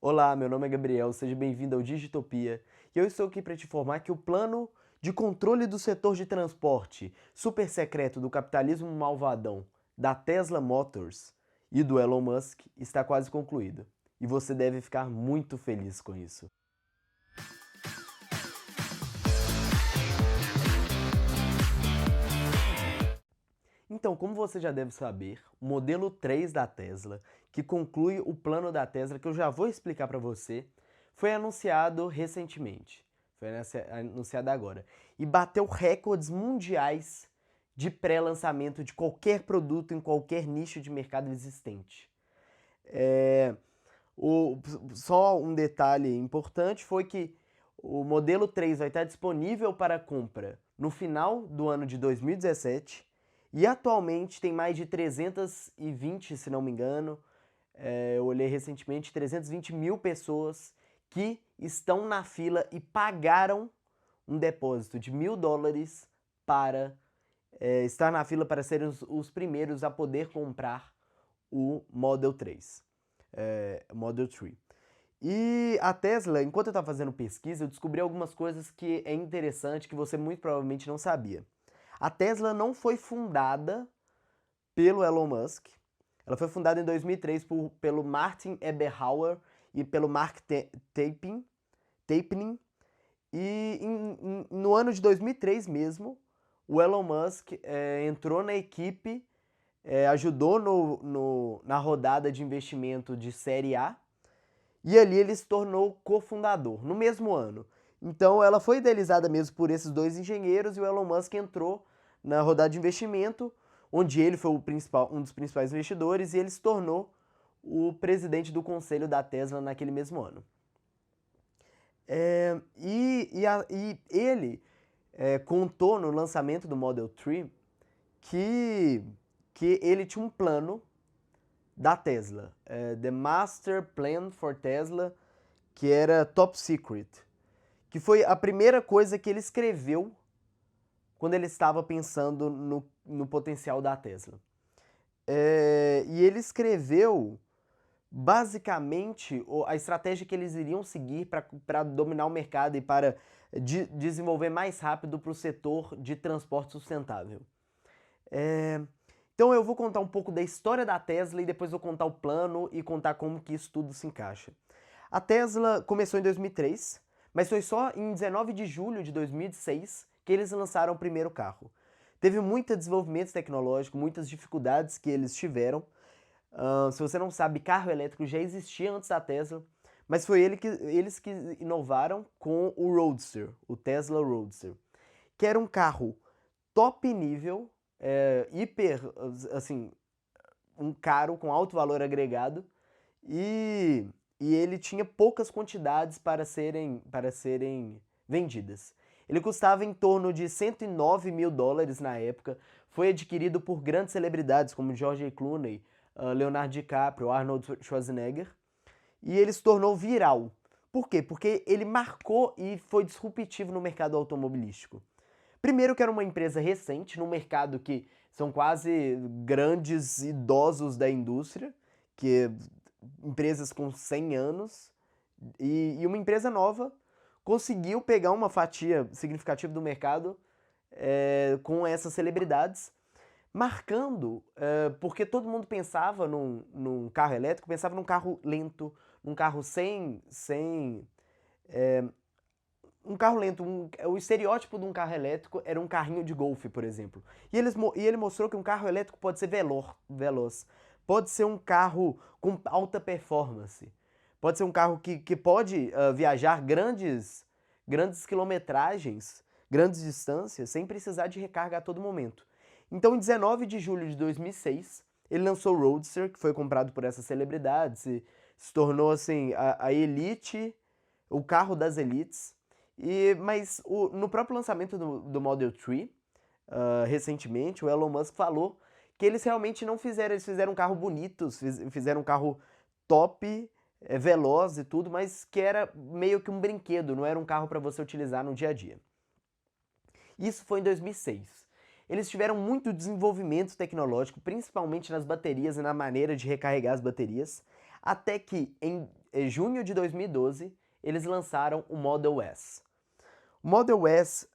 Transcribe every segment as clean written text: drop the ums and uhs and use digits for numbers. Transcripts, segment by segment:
Olá, meu nome é Gabriel, seja bem-vindo ao Digitopia. E eu estou aqui para te informar que o plano de controle do setor de transporte super secreto do capitalismo malvadão da Tesla Motors e do Elon Musk está quase concluído. E você deve ficar muito feliz com isso. Então, como você já deve saber, o modelo 3 da Tesla, que conclui o plano da Tesla, que eu já vou explicar para você, foi anunciado recentemente. Foi anunciado agora. E bateu recordes mundiais de pré-lançamento de qualquer produto em qualquer nicho de mercado existente. É, o, Só um detalhe importante foi que o modelo 3 vai estar disponível para compra no final do ano de 2017 e atualmente tem mais de 320, se não me engano, eu olhei recentemente, 320 mil pessoas que estão na fila e pagaram um depósito de $1.000 para estar na fila para serem os primeiros a poder comprar o Model 3, Model 3. E a Tesla, enquanto eu estava fazendo pesquisa, eu descobri algumas coisas que é interessante que você muito provavelmente não sabia. A Tesla não foi fundada pelo Elon Musk. Ela foi fundada em 2003 pelo Martin Eberhauer e pelo Mark Tapening. E no ano de 2003 mesmo, o Elon Musk entrou na equipe, ajudou na rodada de investimento de Série A, e ali ele se tornou cofundador, no mesmo ano. Então ela foi idealizada mesmo por esses dois engenheiros e o Elon Musk entrou na rodada de investimento, onde ele foi um dos principais investidores e ele se tornou o presidente do conselho da Tesla naquele mesmo ano. E ele contou no lançamento do Model 3 que, que ele tinha um plano da Tesla, The Master Plan for Tesla, que era Top Secret, que foi a primeira coisa que ele escreveu quando ele estava pensando no potencial da Tesla. E ele escreveu basicamente a estratégia que eles iriam seguir para dominar o mercado e para desenvolver mais rápido para o setor de transporte sustentável. Então eu vou contar um pouco da história da Tesla e depois vou contar o plano e contar como que isso tudo se encaixa. A Tesla começou em 2003, mas foi só em 19 de julho de 2006 que eles lançaram o primeiro carro. Teve muito desenvolvimento tecnológico, muitas dificuldades que eles tiveram. Se você não sabe, carro elétrico já existia antes da Tesla, mas foi eles que inovaram com o Roadster, o Tesla Roadster, que era um carro top nível, hiper, assim, um caro com alto valor agregado e, e ele tinha poucas quantidades para serem vendidas. Ele custava em torno de $109 mil na época, foi adquirido por grandes celebridades como George Clooney, Leonardo DiCaprio, Arnold Schwarzenegger, e ele se tornou viral. Por quê? Porque ele marcou e foi disruptivo no mercado automobilístico. Primeiro que era uma empresa recente, num mercado que são quase grandes idosos da indústria, que empresas com 100 anos, e uma empresa nova conseguiu pegar uma fatia significativa do mercado com essas celebridades, marcando, porque todo mundo pensava num carro elétrico, pensava num carro lento, num carro um carro lento, o estereótipo de um carro elétrico era um carrinho de golfe, por exemplo. E ele mostrou que um carro elétrico pode ser veloz, pode ser um carro com alta performance, pode ser um carro que pode viajar grandes quilometragens, grandes distâncias, sem precisar de recarga a todo momento. Então, em 19 de julho de 2006, ele lançou o Roadster, que foi comprado por essas celebridades e se tornou assim a elite, o carro das elites. Mas no próprio lançamento do Model 3, recentemente, o Elon Musk falou que eles realmente não fizeram, eles fizeram um carro bonito, fizeram um carro top, veloz e tudo, mas que era meio que um brinquedo, não era um carro para você utilizar no dia a dia. Isso foi em 2006. Eles tiveram muito desenvolvimento tecnológico, principalmente nas baterias e na maneira de recarregar as baterias, até que junho de 2012, eles lançaram o Model S. O Model S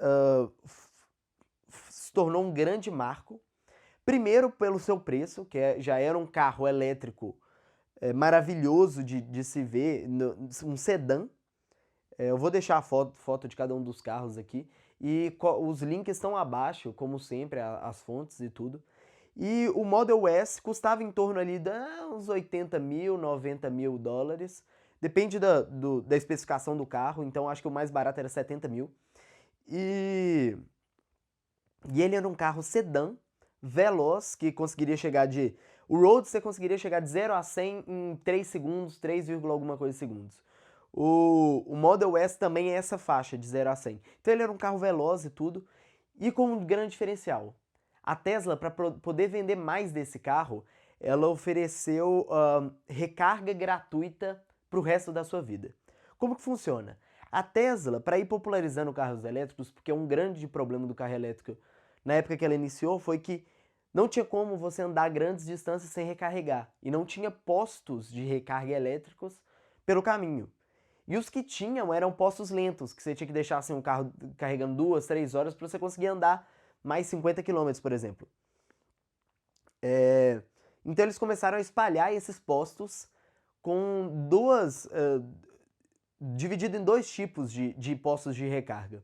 se tornou um grande marco, primeiro pelo seu preço, que já era um carro elétrico maravilhoso de se ver, um sedã. Eu vou deixar a foto de cada um dos carros aqui, e os links estão abaixo, como sempre, as fontes e tudo. E o Model S custava em torno ali de uns 80 mil, 90 mil dólares. Depende da especificação do carro, então acho que o mais barato era 70 mil. E ele era um carro sedã, veloz, que conseguiria chegar de... O Roadster conseguiria chegar de 0 a 100 em 3 segundos, 3, alguma coisa segundos. O Model S também é essa faixa, de 0 a 100. Então ele era um carro veloz e tudo, e com um grande diferencial. A Tesla, para poder vender mais desse carro, ela ofereceu recarga gratuita para o resto da sua vida. Como que funciona? A Tesla, para ir popularizando carros elétricos, porque um grande problema do carro elétrico na época que ela iniciou foi que não tinha como você andar grandes distâncias sem recarregar, e não tinha postos de recarga elétricos pelo caminho. E os que tinham eram postos lentos, que você tinha que deixar assim, um carro carregando 2, 3 horas para você conseguir andar mais 50 km, por exemplo. Então eles começaram a espalhar esses postos com dividido em 2 tipos de postos de recarga.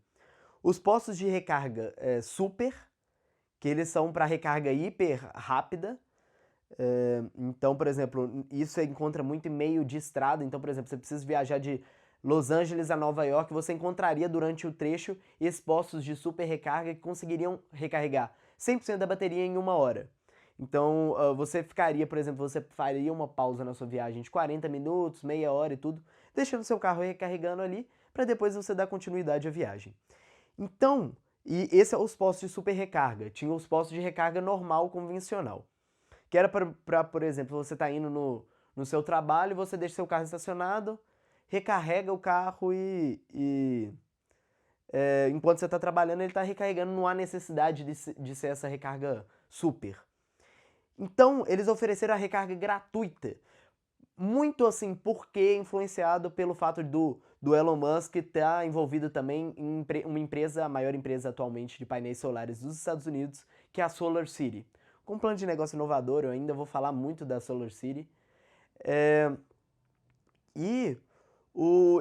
Os postos de recarga super, que eles são para recarga hiper rápida. Então, por exemplo, isso você encontra muito em meio de estrada. Então, por exemplo, você precisa viajar de Los Angeles a Nova York, você encontraria durante o trecho esses postos de super recarga que conseguiriam recarregar 100% da bateria em 1 hora. Então, você ficaria, por exemplo, você faria uma pausa na sua viagem de 40 minutos, meia hora e tudo, deixando seu carro recarregando ali, para depois você dar continuidade à viagem. Então, e esses são os postos de super recarga. Tinha os postos de recarga normal, convencional. Que era para, por exemplo, você tá indo no seu trabalho, você deixa seu carro estacionado, recarrega o carro enquanto você está trabalhando, ele está recarregando, não há necessidade de ser essa recarga super. Então, eles ofereceram a recarga gratuita. Muito assim, porque influenciado pelo fato do Elon Musk estar envolvido também em uma empresa, a maior empresa atualmente de painéis solares dos Estados Unidos, que é a SolarCity. Com um plano de negócio inovador, eu ainda vou falar muito da SolarCity.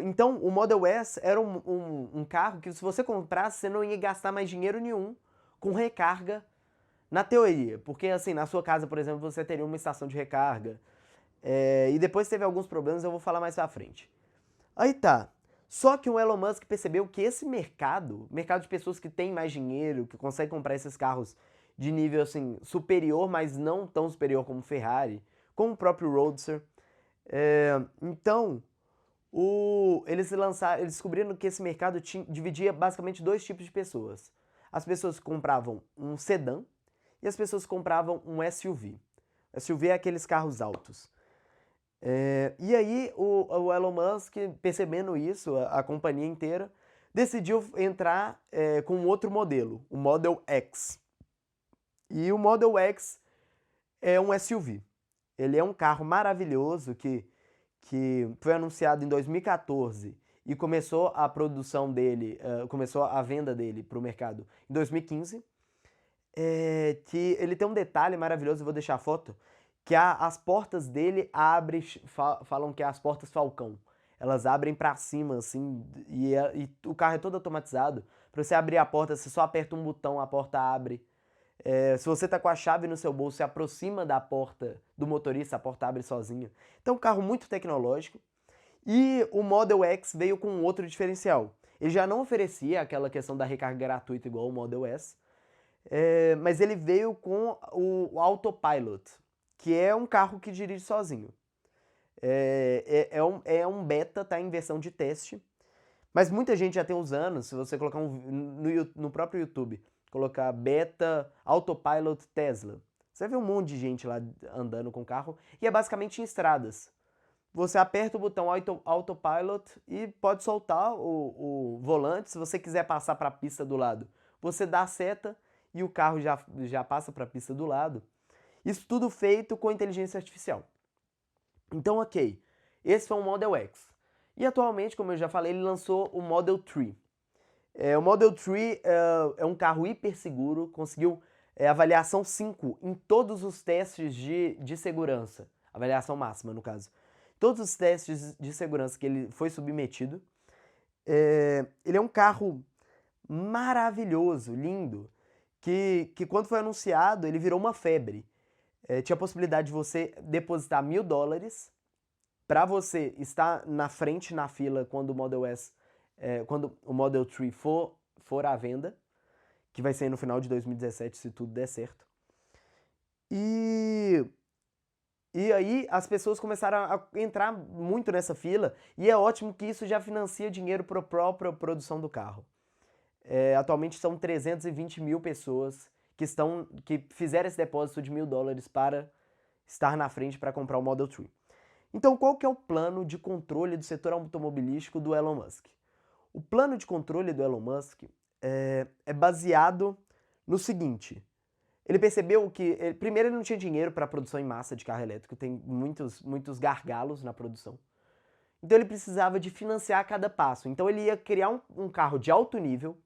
Então, o Model S era um carro que, se você comprasse, você não ia gastar mais dinheiro nenhum com recarga, na teoria. Porque, assim, na sua casa, por exemplo, você teria uma estação de recarga. E depois teve alguns problemas, eu vou falar mais pra frente. Aí tá. Só que o Elon Musk percebeu que esse mercado de pessoas que têm mais dinheiro, que conseguem comprar esses carros de nível assim superior, mas não tão superior como Ferrari, como o próprio Roadster. Então, eles descobriram que esse mercado dividia basicamente 2 tipos de pessoas. As pessoas que compravam um sedã e as pessoas que compravam um SUV. SUV é aqueles carros altos. E aí o Elon Musk, percebendo isso, a companhia inteira, decidiu entrar com outro modelo, o Model X. E o Model X é um SUV. Ele é um carro maravilhoso que foi anunciado em 2014 e começou a produção dele, começou a venda dele para o mercado em 2015. Que ele tem um detalhe maravilhoso, eu vou deixar a foto, que as portas dele abrem, falam que é as portas Falcão. Elas abrem pra cima, assim, e o carro é todo automatizado. Pra você abrir a porta, você só aperta um botão, a porta abre. Se você tá com a chave no seu bolso, você aproxima da porta do motorista, a porta abre sozinha. Então, um carro muito tecnológico. E o Model X veio com outro diferencial. Ele já não oferecia aquela questão da recarga gratuita igual o Model S, mas ele veio com o Autopilot, que é um carro que dirige sozinho. É um beta, tá em versão de teste, mas muita gente já tem usando. Se você colocar no próprio YouTube, colocar beta Autopilot Tesla, você vai ver um monte de gente lá andando com o carro, e é basicamente em estradas. Você aperta o botão Autopilot e pode soltar o volante. Se você quiser passar para a pista do lado, você dá a seta e o carro já passa para a pista do lado. Isso tudo feito com inteligência artificial. Então, ok, Esse foi um Model X. E atualmente, como eu já falei, ele lançou o Model 3. O Model 3 é um carro hiper seguro, conseguiu avaliação 5 em todos os testes de segurança, avaliação máxima no caso. Todos os testes de segurança que ele foi submetido. Ele é um carro maravilhoso, lindo, que quando foi anunciado ele virou uma febre. Tinha a possibilidade de você depositar $1.000 para você estar na frente na fila quando o Model S, quando o Model 3 for à venda, que vai ser no final de 2017 se tudo der certo. E aí as pessoas começaram a entrar muito nessa fila e é ótimo que isso já financia dinheiro para a própria produção do carro. Atualmente são 320 mil pessoas que fizeram esse depósito de $1.000 para estar na frente para comprar o Model 3. Então, qual que é o plano de controle do setor automobilístico do Elon Musk? O plano de controle do Elon Musk é baseado no seguinte. Ele percebeu que, primeiro, ele não tinha dinheiro para a produção em massa de carro elétrico, tem muitos gargalos na produção. Então ele precisava de financiar cada passo. Então ele ia criar um carro de alto nível,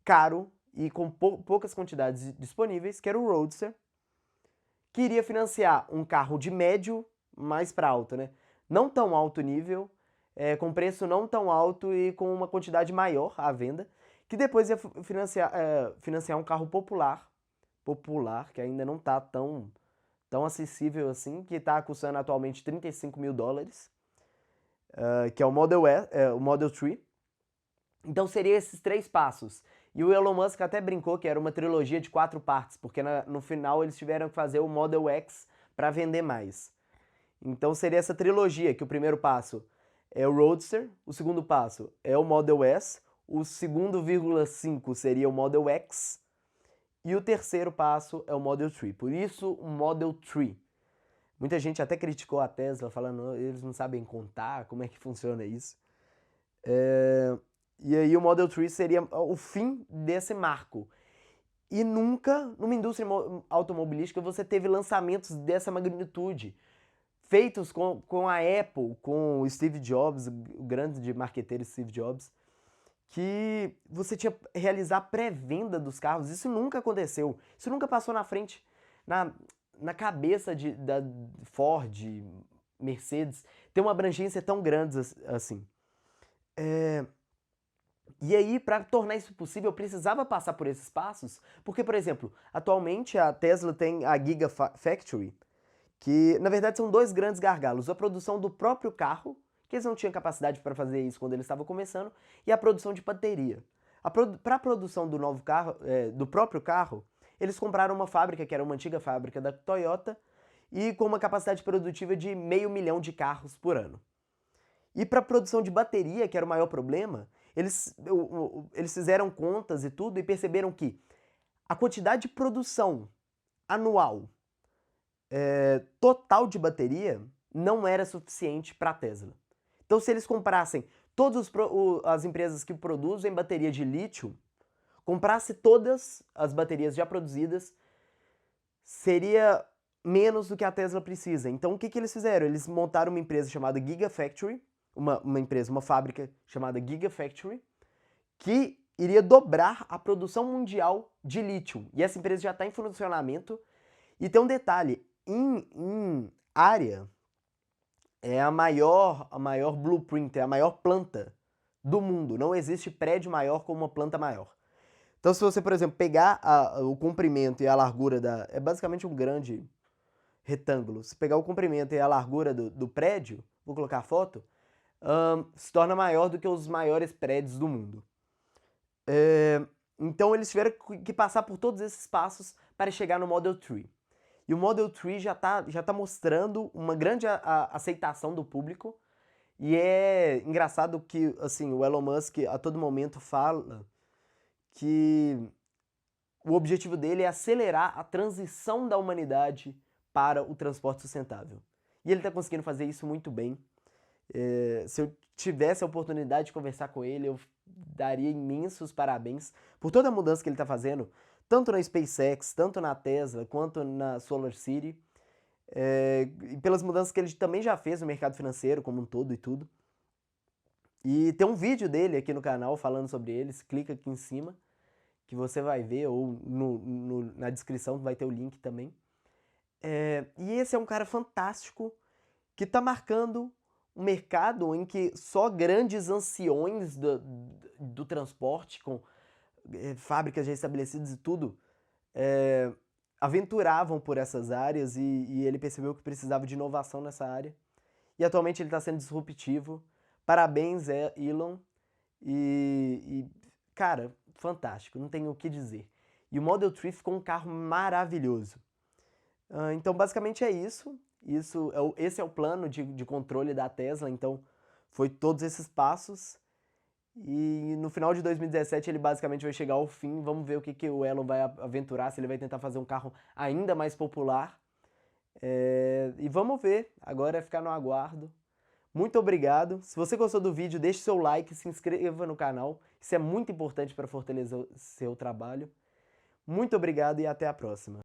caro e com poucas quantidades disponíveis, que era o Roadster, que iria financiar um carro de médio mais para alto, né? Não tão alto nível, com preço não tão alto e com uma quantidade maior à venda, que depois ia financiar um carro popular, que ainda não está tão acessível assim, que está custando atualmente $35.000, que é o Model 3. Então seria esses 3 passos. E o Elon Musk até brincou que era uma trilogia de 4 partes, porque no final eles tiveram que fazer o Model X para vender mais. Então seria essa trilogia, que o primeiro passo é o Roadster, o segundo passo é o Model S, o segundo 5 seria o Model X, e o terceiro passo é o Model 3. Por isso, o Model 3. Muita gente até criticou a Tesla, falando que eles não sabem contar, como é que funciona isso. E aí o Model 3 seria o fim desse marco. E nunca, numa indústria automobilística, você teve lançamentos dessa magnitude. Feitos com a Apple, com o Steve Jobs, o grande marqueteiro Steve Jobs, que você tinha que realizar pré-venda dos carros. Isso nunca aconteceu. Isso nunca passou na frente, na cabeça da Ford, Mercedes, ter uma abrangência tão grande assim. E aí, para tornar isso possível, eu precisava passar por esses passos, porque, por exemplo, atualmente a Tesla tem a Gigafactory, que na verdade são 2 grandes gargalos: a produção do próprio carro, que eles não tinham capacidade para fazer isso quando eles estavam começando, e a produção de bateria. Para a produção do novo carro, do próprio carro, eles compraram uma fábrica que era uma antiga fábrica da Toyota e com uma capacidade produtiva de 500 mil de carros por ano. E para a produção de bateria, que era o maior problema, eles fizeram contas e tudo e perceberam que a quantidade de produção anual total de bateria não era suficiente para a Tesla. Então, se eles comprassem todas as empresas que produzem bateria de lítio, comprasse todas as baterias já produzidas, seria menos do que a Tesla precisa. Então, o que eles fizeram? Eles montaram uma empresa chamada Gigafactory, uma fábrica chamada Gigafactory, que iria dobrar a produção mundial de lítio. E essa empresa já está em funcionamento. E tem um detalhe: em área, é a maior blueprint, é a maior planta do mundo. Não existe prédio maior com uma planta maior. Então, se você, por exemplo, pegar o comprimento e a largura é basicamente um grande retângulo. Se pegar o comprimento e a largura do prédio, vou colocar a foto, se torna maior do que os maiores prédios do mundo. Então, eles tiveram que passar por todos esses passos para chegar no Model 3. E o Model 3 já tá mostrando uma grande aceitação do público. E é engraçado que, assim, o Elon Musk a todo momento fala que o objetivo dele é acelerar a transição da humanidade para o transporte sustentável. E ele está conseguindo fazer isso muito bem. Se eu tivesse a oportunidade de conversar com ele, eu daria imensos parabéns por toda a mudança que ele está fazendo, tanto na SpaceX, tanto na Tesla, quanto na SolarCity. e pelas mudanças que ele também já fez no mercado financeiro como um todo e tudo. E tem um vídeo dele aqui no canal falando sobre eles, clica aqui em cima, que você vai ver, ou na descrição vai ter o link também. E esse é um cara fantástico, que está marcando um mercado em que só grandes anciões do transporte, com fábricas já estabelecidas e tudo, aventuravam por essas áreas e ele percebeu que precisava de inovação nessa área. E atualmente ele está sendo disruptivo. Parabéns, Elon. Cara, fantástico, não tenho o que dizer. E o Model 3 ficou um carro maravilhoso. Então, basicamente é isso. Esse é o plano de controle da Tesla. Então, foi todos esses passos. E no final de 2017 ele basicamente vai chegar ao fim. Vamos ver o que o Elon vai aventurar, se ele vai tentar fazer um carro ainda mais popular. E vamos ver. Agora é ficar no aguardo. Muito obrigado. Se você gostou do vídeo, deixe seu like, se inscreva no canal. Isso é muito importante para fortalecer o seu trabalho. Muito obrigado e até a próxima.